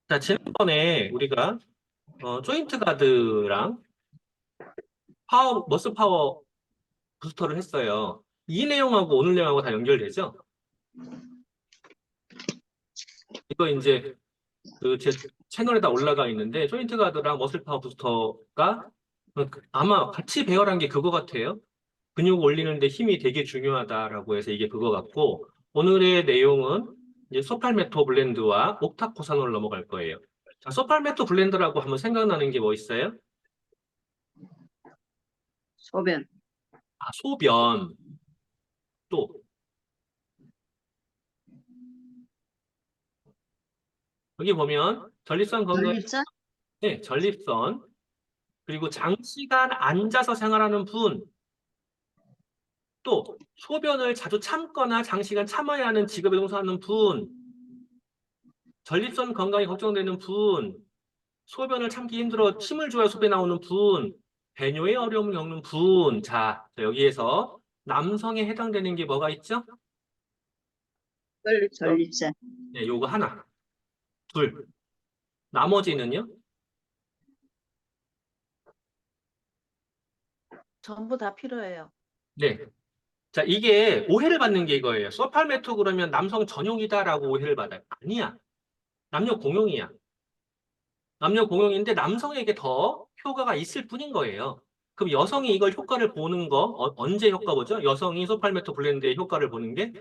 자, 지난번에 우리가 조인트 가드랑 머슬 파워 부스터를 했어요. 이 내용하고 오늘 내용하고 다 연결되죠? 이거 이제 그 제 채널에다 올라가 있는데 조인트 가드랑 머슬 파워 부스터가 아마 같이 배열한 게 그거 같아요. 근육 올리는데 힘이 되게 중요하다라고 해서 이게 그거 같고 오늘의 내용은 이제 소팔메토 블렌드와 옥타코산으로 넘어갈 거예요. 자, 소팔메토 블렌드라고 하면 생각나는 게 뭐 있어요? 소변, 아, 소변. 또 여기 보면 전립선 건강에 전립선, 전립선 그리고 장시간 앉아서 생활하는 분, 또 소변을 자주 참거나 장시간 참아야 하는 직업에 종사하는 분, 전립선 건강이 걱정되는 분, 소변을 참기 힘들어 침을 줘야 소변 나오는 분, 배뇨에 어려움을 겪는 분. 자, 여기에서 남성에 해당되는 게 뭐가 있죠? 전립선, 네, 요거 하나, 둘. 나머지는요? 전부 다 필요해요. 네. 자, 이게 오해를 받는 게 이거예요. 소팔메토 그러면 남성 전용이다라고 오해를 받아요. 아니야. 남녀 공용이야. 남녀 공용인데 남성에게 더 효과가 있을 뿐인 거예요. 그럼 여성이 이걸 효과를 보는 거 언제 효과 보죠? 여성이 소팔메토 블렌드의 효과를 보는 게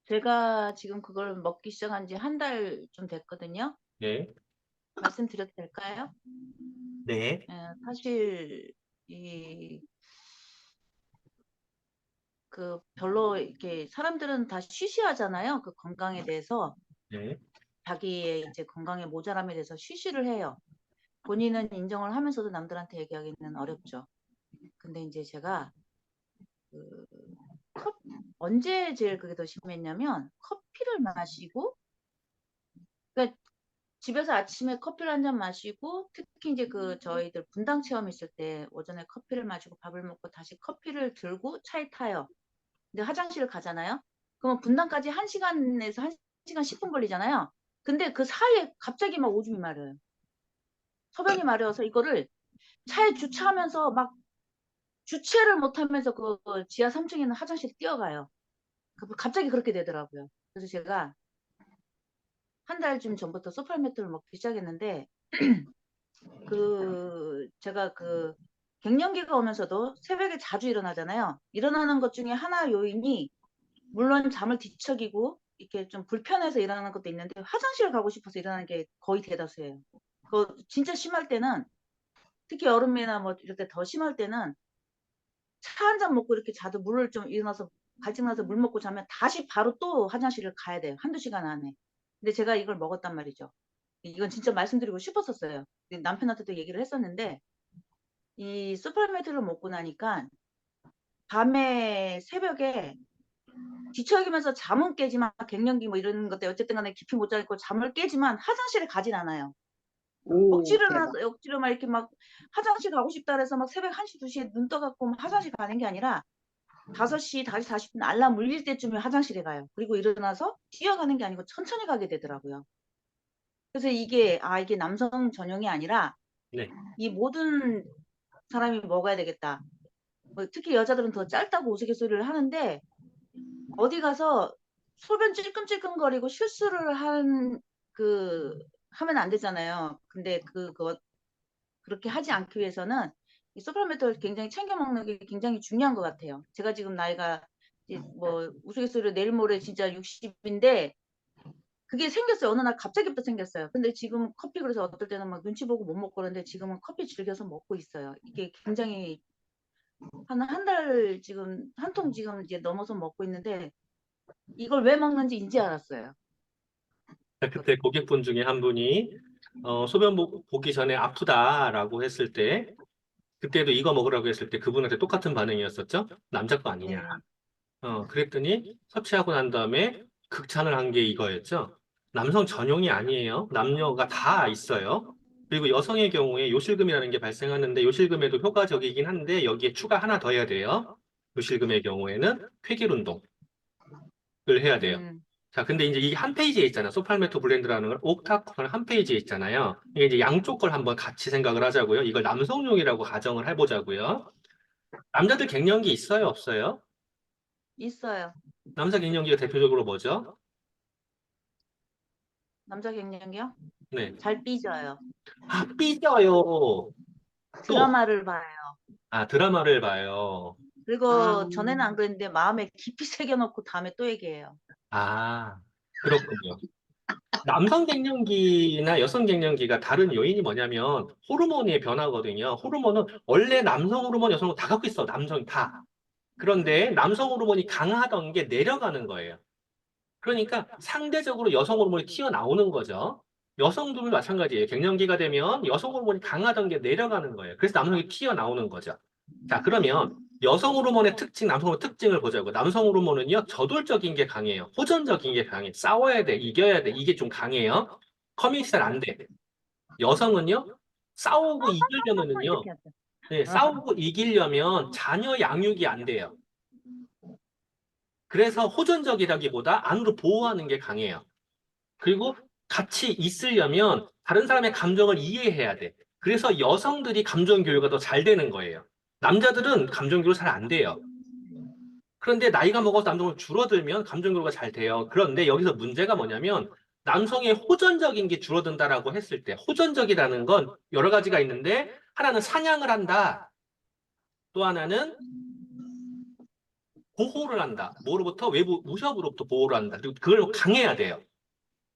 제가 지금 그걸 먹기 시작한 지 한 달 좀 됐거든요. 네. 말씀드려도 될까요? 네. 사실 별로 이렇게 사람들은 다 쉬쉬하잖아요. 그 건강에 대해서 네. 자기의 이제 건강의 모자람에 대해서 쉬쉬를 해요. 본인은 인정을 하면서도 남들한테 얘기하기는 어렵죠. 근데 이제 제가 그 언제 제일 그게 더 심했냐면 커피를 마시고, 그러니까 집에서 아침에 커피를 한 잔 마시고, 특히 이제 저희들 분당 체험 있을 때 오전에 커피를 마시고 밥을 먹고 다시 커피를 들고 차에 타요. 근데 화장실을 가잖아요. 그러면 분당까지 1시간에서 1시간 10분 걸리잖아요. 근데 그 사이에 갑자기 막 오줌이 마려요. 소변이 마려워서 이거를 차에 주차하면서 막 주체를 못하면서 그 지하 3층에 있는 화장실에 뛰어가요. 갑자기 그렇게 되더라고요. 그래서 제가 한 달쯤 전부터 소팔메토를 먹기 시작했는데 제가 갱년기가 오면서도 새벽에 자주 일어나잖아요. 일어나는 것 중에 하나 요인이, 물론 잠을 뒤척이고 이렇게 좀 불편해서 일어나는 것도 있는데 화장실 가고 싶어서 일어나는 게 거의 대다수예요. 진짜 심할 때는, 특히 여름이나 뭐 이럴 때 더 심할 때는 차 한 잔 먹고 이렇게 자도 물을 좀 일어나서 갈증나서 물 먹고 자면 다시 바로 또 화장실을 가야 돼요. 한두 시간 안에. 근데 제가 이걸 먹었단 말이죠. 이건 진짜 말씀드리고 싶었었어요. 남편한테도 얘기를 했었는데, 이 수팔메트를 먹고 나니까 밤에 새벽에 뒤척이면서 잠은 깨지만, 갱년기 뭐 이런 것 때문에 어쨌든 간에 깊이 못 자고 잠을 깨지만 화장실에 가진 않아요. 오, 억지로 대박. 억지로 막 이렇게 막 화장실 가고 싶다 그래서 막 새벽 1시, 2시에 눈 떠갖고 화장실 가는 게 아니라 5시, 5시 40분 알람 울릴 때쯤에 화장실에 가요. 그리고 일어나서 뛰어가는 게 아니고 천천히 가게 되더라고요. 그래서 이게 남성 전용이 아니라 네. 이 모든 사람이 먹어야 되겠다. 특히 여자들은 더 짧다고 우스갯소리를 하는데, 어디 가서 소변 찔끔찔끔거리고 실수를 하면 안 되잖아요. 근데 그렇게 하지 않기 위해서는 이 소팔메토를 굉장히 챙겨 먹는 게 굉장히 중요한 것 같아요. 제가 지금 나이가 이제 뭐 우스갯소리로 내일 모레 진짜 60인데 그게 생겼어요. 어느 날 갑자기부터 생겼어요. 근데 지금 커피, 그래서 어떨 때는 막 눈치 보고 못 먹고 그러는데 지금은 커피 즐겨서 먹고 있어요. 이게 굉장히 한 달 지금 한 통 지금 이제 넘어서 먹고 있는데, 이걸 왜 먹는지 이제 알았어요. 그때 고객분 중에 한 분이 소변 보기 전에 아프다라고 했을 때 그때도 이거 먹으라고 했을 때 그분한테 똑같은 반응이었었죠? 남자 거 아니냐. 네. 그랬더니 섭취하고 난 다음에 극찬을 한 게 이거였죠. 남성 전용이 아니에요. 남녀가 다 있어요. 그리고 여성의 경우에 요실금이라는 게 발생하는데 요실금에도 효과적이긴 한데 여기에 추가 하나 더 해야 돼요. 요실금의 경우에는 쾌길 운동을 해야 돼요. 자, 근데 이제 이게 한 페이지에 있잖아요. 소팔메토 블렌드라는 걸 옥타코는 한 페이지에 있잖아요. 이게 이제 양쪽 걸 한번 같이 생각을 하자고요. 이걸 남성용이라고 가정을 해보자고요. 남자들 갱년기 있어요, 없어요? 있어요. 남자 갱년기가 대표적으로 뭐죠? 남자 갱년기요? 네. 잘 삐져요. 아, 삐져요. 또, 드라마를 봐요. 드라마를 봐요. 그리고 아, 전에는 안 그랬는데 마음에 깊이 새겨놓고 다음에 또 얘기해요. 아, 그렇군요. 남성 갱년기나 여성 갱년기가 다른 요인이 뭐냐면 호르몬의 변화거든요. 호르몬은 원래 남성 호르몬, 여성 호르몬 다 갖고 있어. 남성 다. 그런데 남성 호르몬이 강하던 게 내려가는 거예요. 그러니까 상대적으로 여성 호르몬이 튀어나오는 거죠. 여성들도 마찬가지예요. 갱년기가 되면 여성 호르몬이 강하던 게 내려가는 거예요. 그래서 남성이 튀어나오는 거죠. 자, 그러면 여성 호르몬의 특징, 남성 호르몬 특징을 보자고. 남성 호르몬은요, 저돌적인 게 강해요. 호전적인 게 강해. 싸워야 돼, 이겨야 돼. 이게 좀 강해요. 커밋이 잘 안 돼. 여성은요, 싸우고 이기려면은요, 이렇게 하죠. 네, 싸우고 이기려면 자녀 양육이 안 돼요. 그래서 호전적이라기보다 안으로 보호하는 게 강해요. 그리고 같이 있으려면 다른 사람의 감정을 이해해야 돼. 그래서 여성들이 감정 교류가 더 잘 되는 거예요. 남자들은 감정 교류 잘 안 돼요. 그런데 나이가 먹어서 남성은 줄어들면 감정 교류가 잘 돼요. 그런데 여기서 문제가 뭐냐면 남성의 호전적인 게 줄어든다라고 했을 때 호전적이라는 건 여러 가지가 있는데 하나는 사냥을 한다. 또 하나는 보호를 한다. 뭐로부터? 외부 무협으로부터 보호를 한다. 그리고 그걸 강해야 돼요.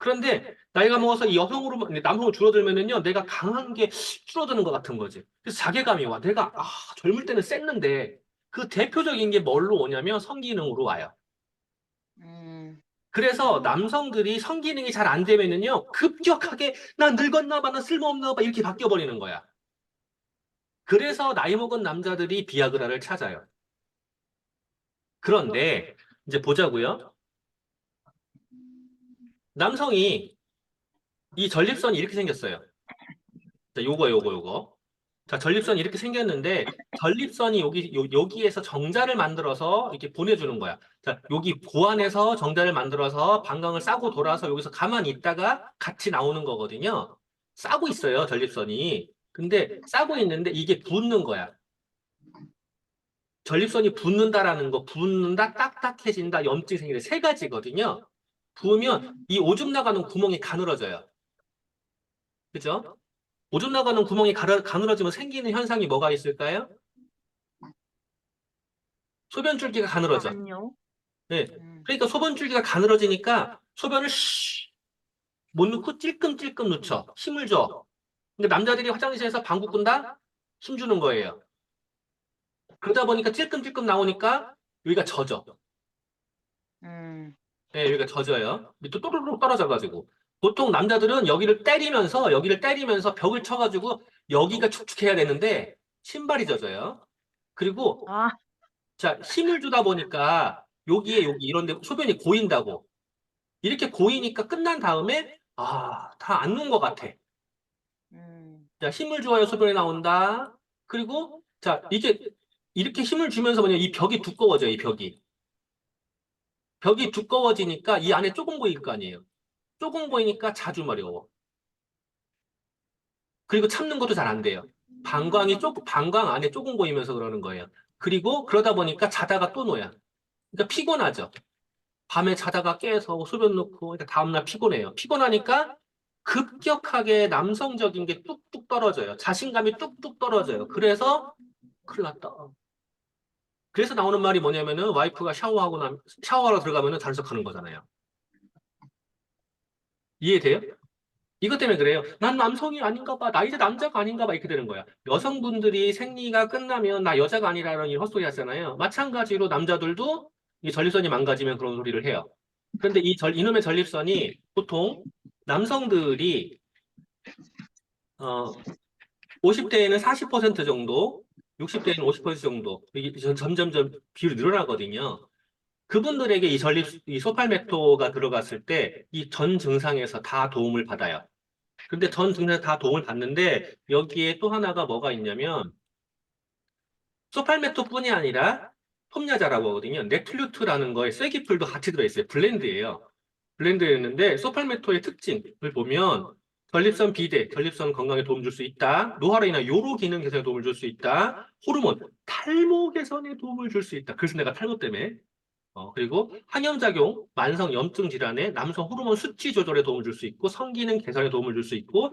그런데 나이가 먹어서 이 여성으로 남성으로 줄어들면은요, 내가 강한 게 줄어드는 것 같은 거지. 그래서 자괴감이 와. 내가 젊을 때는 셌는데 그 대표적인 게 뭘로 오냐면 성기능으로 와요. 음, 그래서 남성들이 성기능이 잘 안 되면은요, 급격하게 나 늙었나 봐, 나 쓸모없나 봐 이렇게 바뀌어 버리는 거야. 그래서 나이 먹은 남자들이 비아그라를 찾아요. 그런데 이제 보자고요. 남성이 이 전립선이 이렇게 생겼어요. 자, 요거. 자, 전립선이 이렇게 생겼는데, 전립선이 여기에서 정자를 만들어서 이렇게 보내주는 거야. 자, 여기 고안에서 정자를 만들어서 방광을 싸고 돌아서 여기서 가만히 있다가 같이 나오는 거거든요. 싸고 있어요, 전립선이. 근데 싸고 있는데 이게 붓는 거야. 전립선이 붓는다라는 거, 붓는다, 딱딱해진다, 염증이 생긴다. 세 가지거든요. 부으면 이 오줌 나가는 구멍이 가늘어져요. 그죠? 오줌 나가는 구멍이 가늘어지면 생기는 현상이 뭐가 있을까요? 소변 줄기가 가늘어져. 아니요. 네. 음, 그러니까 소변 줄기가 가늘어지니까 소변을 못 넣고 찔끔찔끔 넣죠. 힘을 줘. 근데 남자들이 화장실에서 방구 끈다? 힘 주는 거예요. 그러다 보니까 찔끔찔끔 나오니까 여기가 젖어. 음, 네, 여기가 젖어요. 밑으로 또르르 떨어져가지고. 보통 남자들은 여기를 때리면서 벽을 쳐가지고 여기가 축축해야 되는데 신발이 젖어요. 그리고 아, 자, 힘을 주다 보니까 여기 이런데 소변이 고인다고. 이렇게 고이니까 끝난 다음에 다 안 넣은 것 같아. 자, 힘을 주어야 소변이 나온다. 그리고 자, 이게 이렇게 힘을 주면서 뭐냐 이 벽이 두꺼워져요, 이 벽이. 벽이 두꺼워지니까 이 안에 조금 보일 거 아니에요. 조금 보이니까 자주 마려워. 그리고 참는 것도 잘 안 돼요. 방광 안에 조금 보이면서 그러는 거예요. 그리고 그러다 보니까 자다가 또 놓여. 그러니까 피곤하죠. 밤에 자다가 깨서 소변 놓고 그러니까 다음날 피곤해요. 피곤하니까 급격하게 남성적인 게 뚝뚝 떨어져요. 자신감이 뚝뚝 떨어져요. 그래서 큰일 났다. 그래서 나오는 말이 뭐냐면은 와이프가 샤워하러 들어가면은 단속하는 거잖아요. 이해돼요? 이것 때문에 그래요. 난 남성이 아닌가 봐. 나 이제 남자가 아닌가 봐. 이렇게 되는 거야. 여성분들이 생리가 끝나면 나 여자가 아니라는 이 헛소리 하잖아요. 마찬가지로 남자들도 이 전립선이 망가지면 그런 소리를 해요. 그런데 이놈의 전립선이 보통 남성들이, 50대에는 40% 정도, 60대에는 50% 정도, 이게 점점점 비율이 늘어나거든요. 그분들에게 이 소팔메토가 들어갔을 때 이 전 증상에서 다 도움을 받아요. 근데 전 증상에서 다 도움을 받는데 여기에 또 하나가 뭐가 있냐면 소팔메토뿐이 아니라 폼야자라고 하거든요. 넥틀루트라는 거에 쐐기풀도 같이 들어있어요. 블렌드예요. 블렌드였는데 소팔메토의 특징을 보면 전립선 비대, 전립선 건강에 도움 줄 수 있다. 노화로 인한 요로 기능 개선에 도움을 줄 수 있다. 호르몬, 탈모 개선에 도움을 줄 수 있다. 그래서 내가 탈모 때문에. 그리고 항염작용, 만성 염증 질환에 남성 호르몬 수치 조절에 도움을 줄 수 있고 성기능 개선에 도움을 줄 수 있고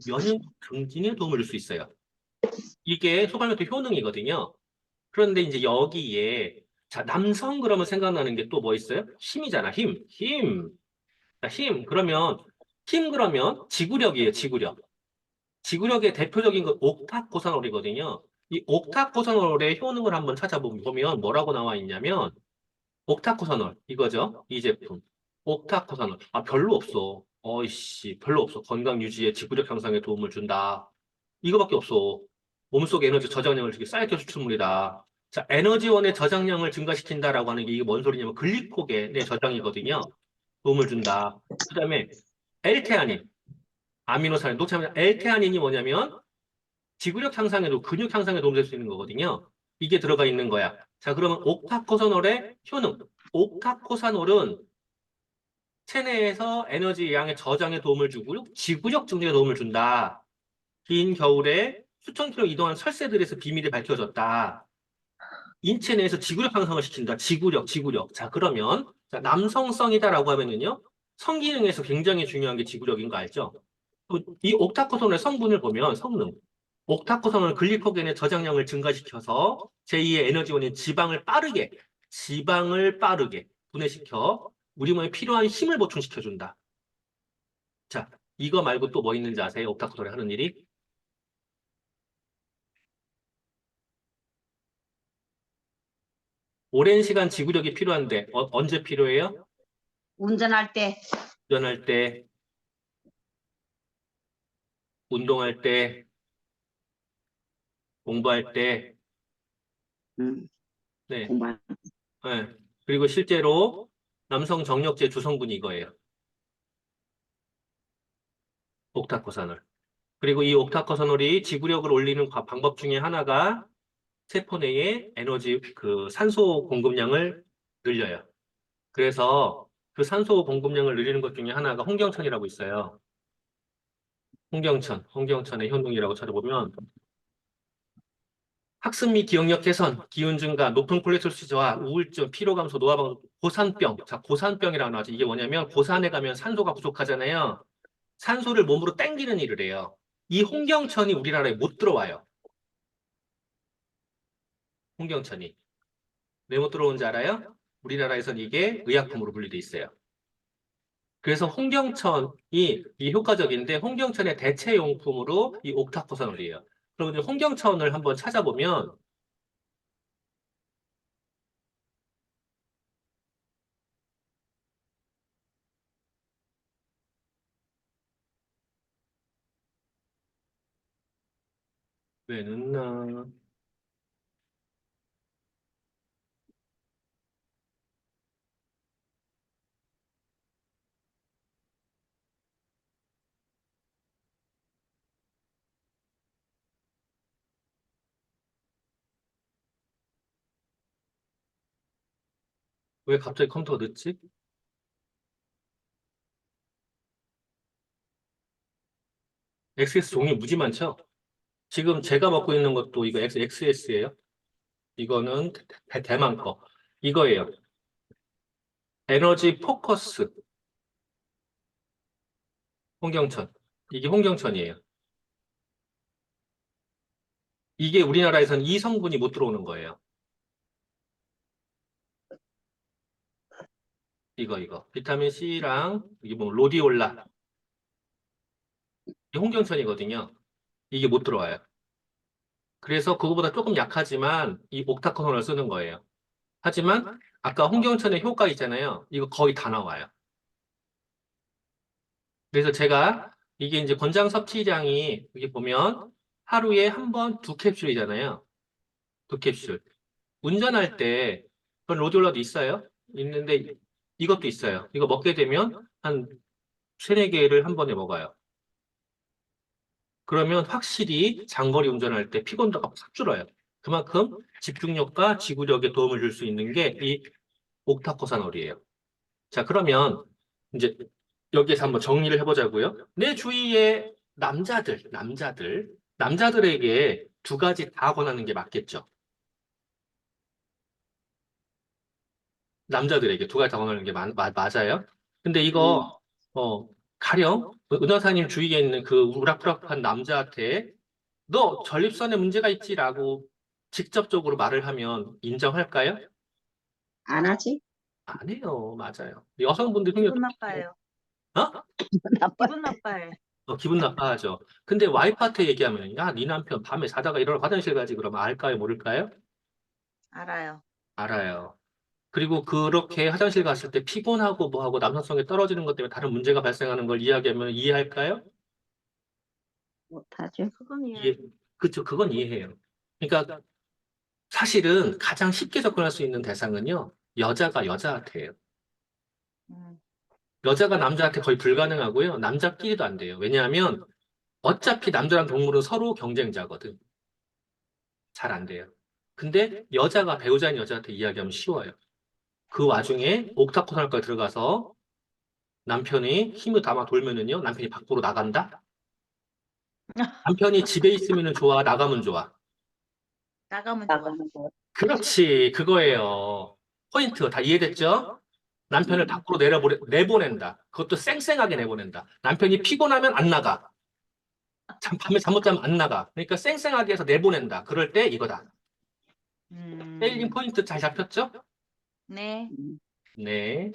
면역 증진에 도움을 줄 수 있어요. 이게 소팔메토 효능이거든요. 그런데 이제 여기에 자, 남성 그러면 생각나는 게 또 뭐 있어요? 힘이잖아, 힘. 힘. 자, 힘. 그러면 힘 그러면 지구력이에요, 지구력. 지구력의 대표적인 건 옥타코사놀이거든요. 이 옥타코사놀의 효능을 한번 찾아보면 뭐라고 나와 있냐면 옥타코사놀 이거죠. 이 제품. 옥타코사놀. 아, 별로 없어. 어이씨, 별로 없어. 건강 유지에 지구력 향상에 도움을 준다. 이거밖에 없어. 몸속 에너지 저장량을 되게 쌓여 수출물이다. 자, 에너지원의 저장량을 증가시킨다라고 하는 게 이게 뭔 소리냐면 글리코겐의 저장이거든요. 도움을 준다. 그다음에 L테아닌, 아미노산을 녹차면 L테아닌이 뭐냐면 지구력 향상에도 근육 향상에 도움될 수 있는 거거든요. 이게 들어가 있는 거야. 자, 그러면 옥타코사놀의 효능. 옥타코사놀은 체내에서 에너지 양의 저장에 도움을 주고 지구력 증진에 도움을 준다. 긴 겨울에 수천 킬로 이동한 설세들에서 비밀이 밝혀졌다. 인체 내에서 지구력 향상을 시킨다. 지구력, 지구력. 자, 그러면 자, 남성성이다라고 하면은요. 성기능에서 굉장히 중요한 게 지구력인 거 알죠? 이 옥타코손의 성분을 보면 성능. 옥타코손은 글리코겐의 저장량을 증가시켜서 제2의 에너지원인 지방을 빠르게 분해시켜 우리 몸에 필요한 힘을 보충시켜준다. 자, 이거 말고 또 뭐 있는지 아세요? 옥타코손이 하는 일이? 오랜 시간 지구력이 필요한데 언제 필요해요? 운전할 때. 운전할 때, 운동할 때, 공부할 때, 음, 네. 공부할. 네. 그리고 실제로 남성 정력제 주성분이 이거예요. 옥타코사놀. 그리고 이 옥타코사놀이 지구력을 올리는 방법 중에 하나가 세포 내에 에너지, 그 산소 공급량을 늘려요. 그래서 그 산소 공급량을 늘리는 것 중에 하나가 홍경천이라고 있어요. 홍경천의 효능이라고 찾아보면 학습 및 기억력 개선, 기운 증가, 높은 콜레스테롤 수치 저하, 우울증, 피로 감소, 노화 방지, 고산병. 자, 고산병이라고 나오죠. 이게 뭐냐면 고산에 가면 산소가 부족하잖아요. 산소를 몸으로 땡기는 일을 해요. 이 홍경천이 우리나라에 못 들어와요. 홍경천이. 왜 못 들어오는지 알아요? 우리나라에선 이게 의약품으로 분류돼 있어요. 그래서 홍경천이 이 효과적인데 홍경천의 대체용품으로 이 옥타코사놀이에요. 그럼 이제 홍경천을 한번 찾아보면 왜 넣나? 왜 갑자기 컴퓨터가 늦지? XS 종류 무지 많죠? 지금 제가 먹고 있는 것도 이거 XS예요. 이거는 대만 거. 이거예요. 에너지 포커스 홍경천. 이게 홍경천이에요. 이게 우리나라에선 이 성분이 못 들어오는 거예요. 이거. 비타민 C랑 이게 뭐 로디올라. 이게 홍경천이거든요. 이게 못 들어와요. 그래서 그거보다 조금 약하지만 이 옥타코선을 쓰는 거예요. 하지만 아까 홍경천의 효과 있잖아요. 이거 거의 다 나와요. 그래서 제가 이게 이제 권장 섭취량이 여기 보면 하루에 한 번 두 캡슐이잖아요. 두 캡슐. 운전할 때 그런 로디올라도 있어요. 있는데 이것도 있어요. 이거 먹게 되면 한 세네 개를 한 번에 먹어요. 그러면 확실히 장거리 운전할 때 피곤도가 확 줄어요. 그만큼 집중력과 지구력에 도움을 줄 수 있는 게 이 옥타코사놀이에요. 자, 그러면 이제 여기에서 한번 정리를 해보자고요. 내 주위의 남자들에게 두 가지 다 권하는 게 맞겠죠. 남자들에게 두 가지 다 권하는 게 맞아요. 근데 이거, 가령, 은하사님 주위에 있는 그 우락부락한 남자한테 너 전립선에 문제가 있지라고 직접적으로 말을 하면 인정할까요? 안 하지? 안 해요. 맞아요. 여성분들 흥미가 기분 나빠요. 어? 나빠. 기분 나빠요. 기분 나빠하죠. 근데 와이프한테 얘기하면, 야, 네 남편 밤에 자다가 일어나 화장실 가지 그러면 알까요? 모를까요? 알아요. 알아요. 그리고 그렇게 화장실 갔을 때 피곤하고 뭐하고 남성성이 떨어지는 것 때문에 다른 문제가 발생하는 걸 이야기하면 이해할까요? 못하지. 그건 이해, 그쵸. 그건 이해해요. 그러니까 사실은 가장 쉽게 접근할 수 있는 대상은요, 여자가 여자한테 해요. 음, 여자가 남자한테 거의 불가능하고요, 남자끼리도 안 돼요. 왜냐하면 어차피 남자랑 동물은 서로 경쟁자거든. 잘 안 돼요. 근데 여자가 배우자인 여자한테 이야기하면 쉬워요. 그 와중에 옥타코선할까지 들어가서 남편이 힘을 담아 돌면은요, 남편이 밖으로 나간다? 남편이 집에 있으면 좋아, 나가면 좋아. 나가면 좋아. 그렇지, 그거예요. 포인트 다 이해됐죠? 남편을 밖으로 내보낸다. 그것도 쌩쌩하게 내보낸다. 남편이 피곤하면 안 나가. 밤에 잠 못 자면 안 나가. 그러니까 쌩쌩하게 해서 내보낸다. 그럴 때 이거다. 세일링 음, 포인트 잘 잡혔죠? 네. 음. 네.